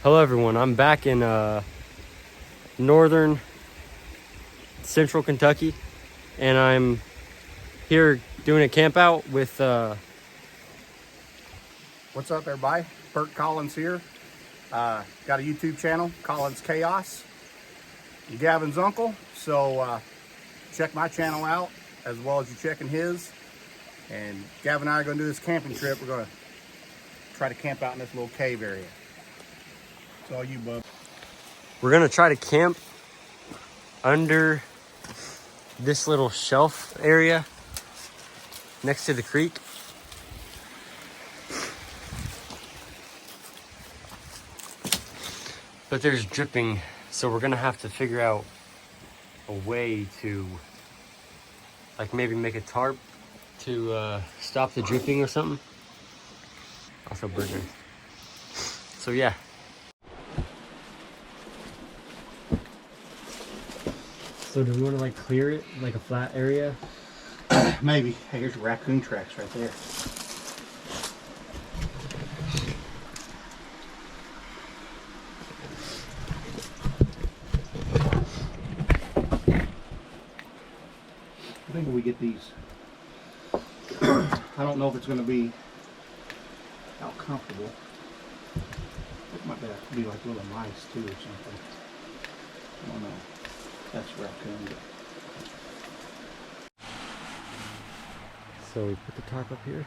Hello everyone, I'm back in northern central Kentucky, and I'm here doing a camp out with What's up, everybody? Bert Collins here. Got a YouTube channel, Collins Chaos. I'm Gavin's uncle, so check my channel out as well as you checking his. And Gavin and I are going to do this camping trip. We're going to try to camp out in this little cave area. It's all you, bub. we're gonna try to camp under this little shelf area next to the creek. But there's dripping, so we're gonna have to figure out a way to like maybe make a tarp to stop the dripping or something. Also burger. So yeah. So do we want to like clear it like a flat area? Maybe. Hey, here's raccoon tracks right there. I think we get these. I don't know if it's going to be how comfortable. It might be like little mice too or something. I don't know. That's raccoon. So we put the tarp up here.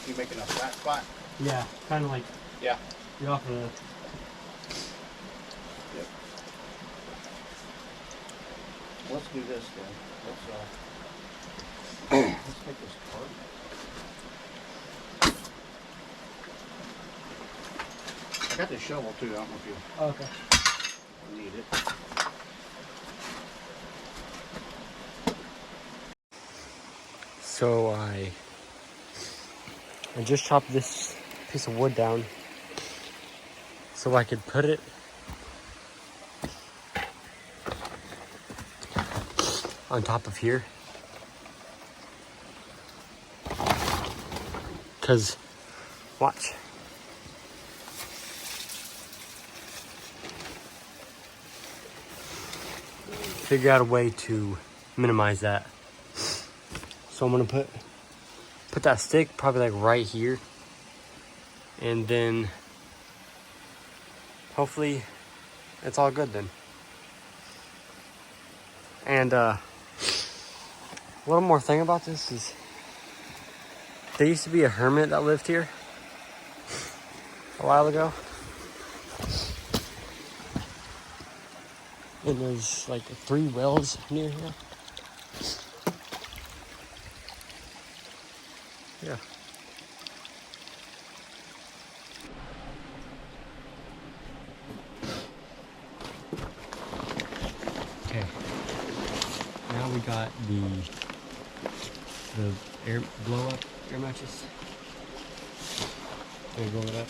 You making a flat spot? Yeah, kind of like Yeah. you're off the. Yep. Let's do this then. Let's take this tarp. I got this shovel too. I don't know if you Okay. need it. So I just chopped this piece of wood down so I could put it on top of here. Cause watch. figure out a way to minimize that. So I'm gonna put that stick probably like right here, and then hopefully it's all good then. And one more thing about this is there used to be a hermit that lived here a while ago. And there's like 3 wells near here. Yeah. Okay. Now we got the air blow up air mattress. They blow it up.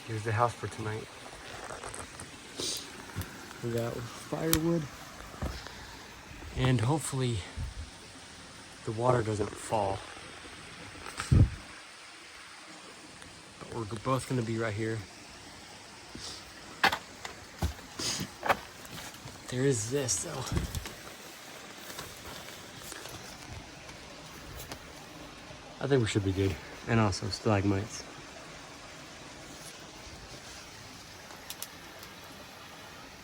Here's the house for tonight. We got firewood. And hopefully the water doesn't fall. But we're both gonna be right here. There is this though. I think we should be good. And also stalagmites.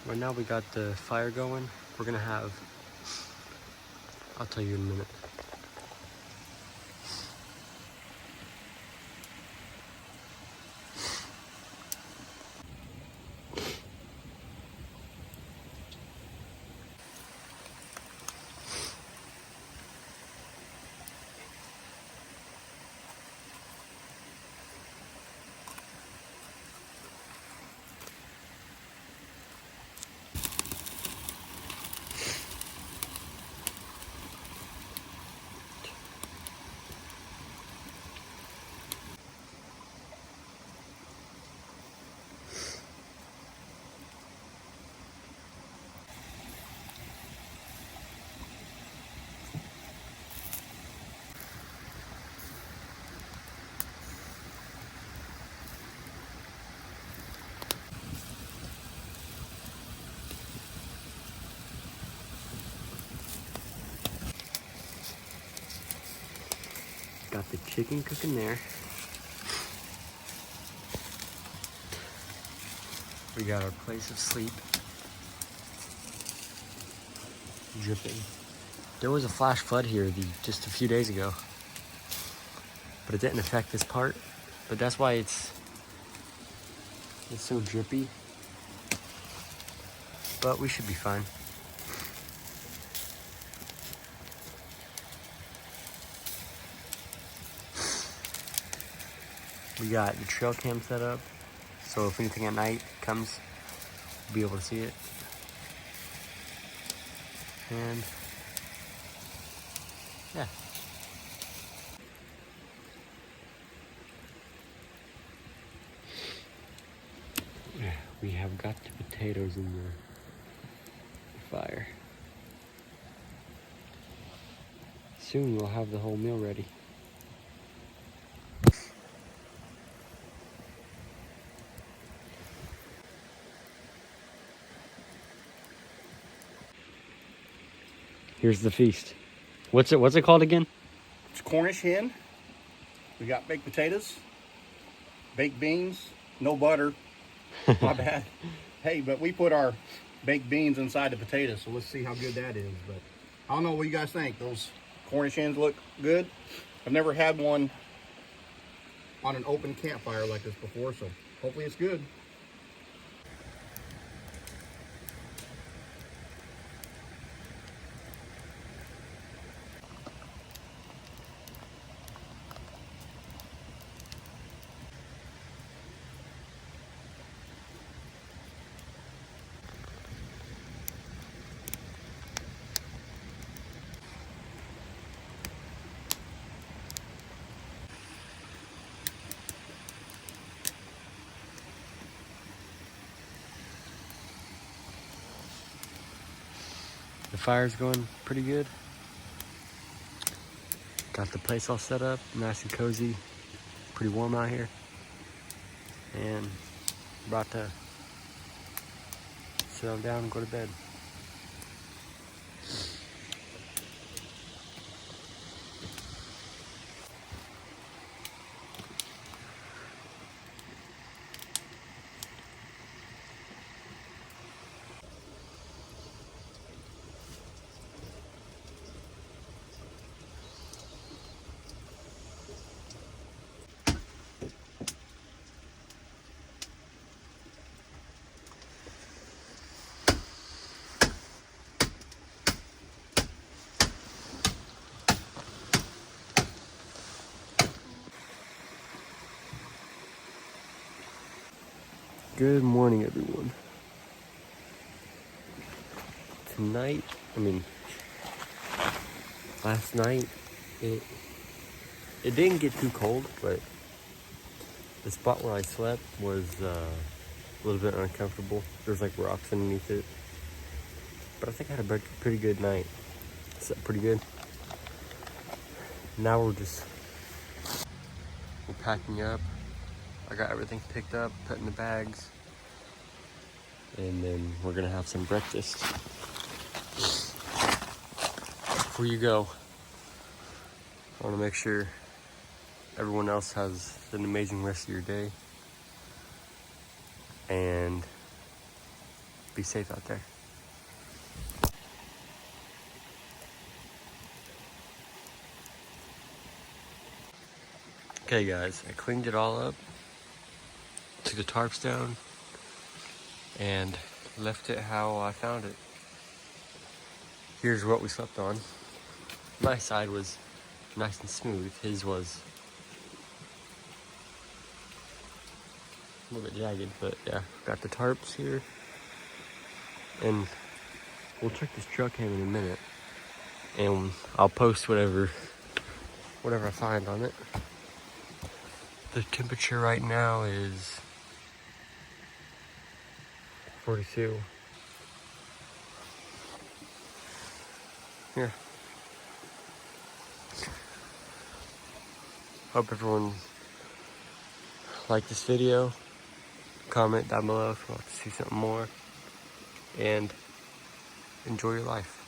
Right now we got the fire going. We're gonna have, I'll tell you in a minute. Got the chicken cooking there. We got our place of sleep. Dripping. There was a flash flood here just a few days ago. But it didn't affect this part. But that's why it's so drippy. But we should be fine. We got the trail cam set up, so if anything at night comes, we'll be able to see it. And yeah. We have got the potatoes in the fire. Soon we'll have the whole meal ready. Here's the feast. What's it called again? It's Cornish hen. We got baked potatoes, baked beans, no butter. My bad. Hey, but we put our baked beans inside the potatoes, so let's see how good that is. But I don't know what you guys think. Those Cornish hens look good. I've never had one on an open campfire like this before, so hopefully it's good. The fire's going pretty good. Got the place all set up, nice and cozy. Pretty warm out here. And about to settle down and go to bed. Good morning, everyone. Tonight, last night, it didn't get too cold, but the spot where I slept was a little bit uncomfortable. There's like rocks underneath it. But I think I had a pretty good night. Slept pretty good. Now we're packing up. I got everything picked up, put in the bags. And then we're gonna have some breakfast. Before you go, I wanna make sure everyone else has an amazing rest of your day. And be safe out there. Okay guys, I cleaned it all up, took the tarps down, and left it how I found it. Here's what we slept on. My side was nice and smooth. His was a little bit jagged, but yeah, got the tarps here. And we'll check this truck cam in a minute. And I'll post whatever I find on it. The temperature right now is 42. Yeah. Hope everyone liked this video. Comment down below if you want to see something more. And enjoy your life.